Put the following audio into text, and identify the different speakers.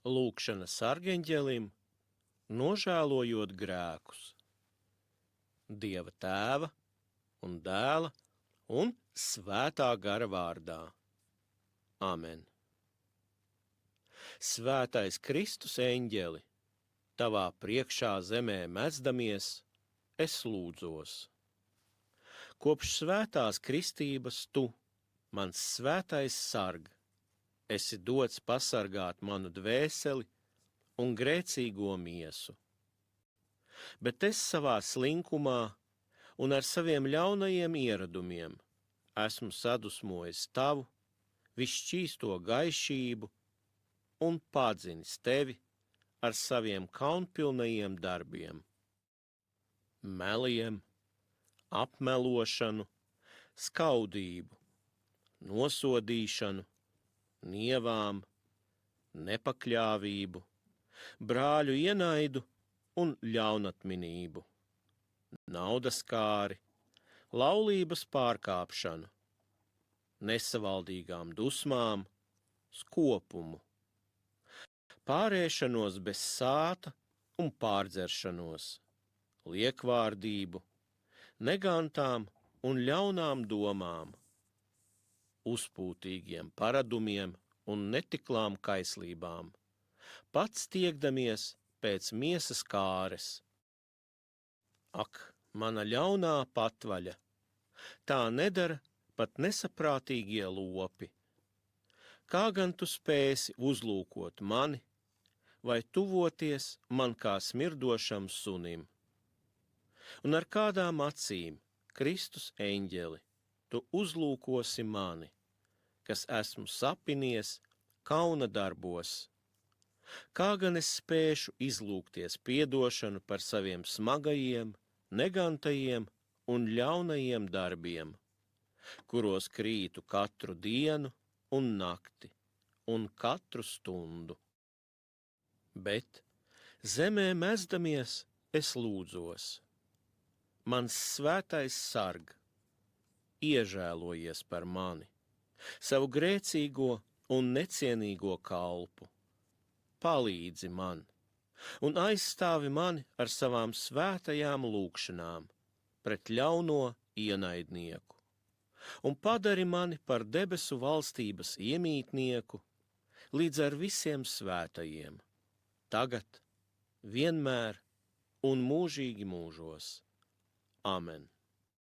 Speaker 1: Lūkšana sargeņģelim, nožēlojot grēkus. Dieva Tēva un Dēla un Svētā gara vārdā. Amen. Svētais Kristus eņģeli, tavā priekšā zemē mezdamies, es lūdzos. Kopš svētās kristības tu, mans svētais sarg, esi dots pasargāt manu dvēseli un grēcīgo miesu. Bet es savā slinkumā un ar saviem ļaunajiem ieradumiem esmu sadusmojis tavu visšķīsto gaišību un padzinis tevi ar saviem kaunpilnajiem darbiem. Meliem, apmelošanu, skaudību, nosodīšanu, nievām, nepakļāvību, brāļu ienaidu un ļaunatminību, naudaskāri, laulības pārkāpšanu, nesavaldīgām dusmām, skopumu, pārēšanos bez sāta un pārdzeršanos, liekvārdību, negantām un ļaunām domām, uzpūtīgiem paradumiem un netiklām kaislībām, pats tiekdamies pēc miesas kāres. Ak, mana ļaunā patvaļa, tā nedara pat nesaprātīgie lopi. Kā gan tu spēsi uzlūkot mani, vai tuvoties man kā smirdošam sunim? Un ar kādām acīm, Kristus eņģeli, tu uzlūkosi mani, kas esmu sapinies kauna darbos? Kā gan es spēšu izlūgties piedošanu par saviem smagajiem, negantajiem un ļaunajiem darbiem, kuros krītu katru dienu un nakti un katru stundu? Bet zemē mezdamies es lūdzos. Mans svētais sarg, iežēlojies par mani, savu grēcīgo un necienīgo kalpu. Palīdzi man un aizstāvi mani ar savām svētajām lūgšanām pret ļauno ienaidnieku, un padari mani par debesu valstības iemītnieku līdz ar visiem svētajiem, tagad, vienmēr un mūžīgi mūžos. Amen.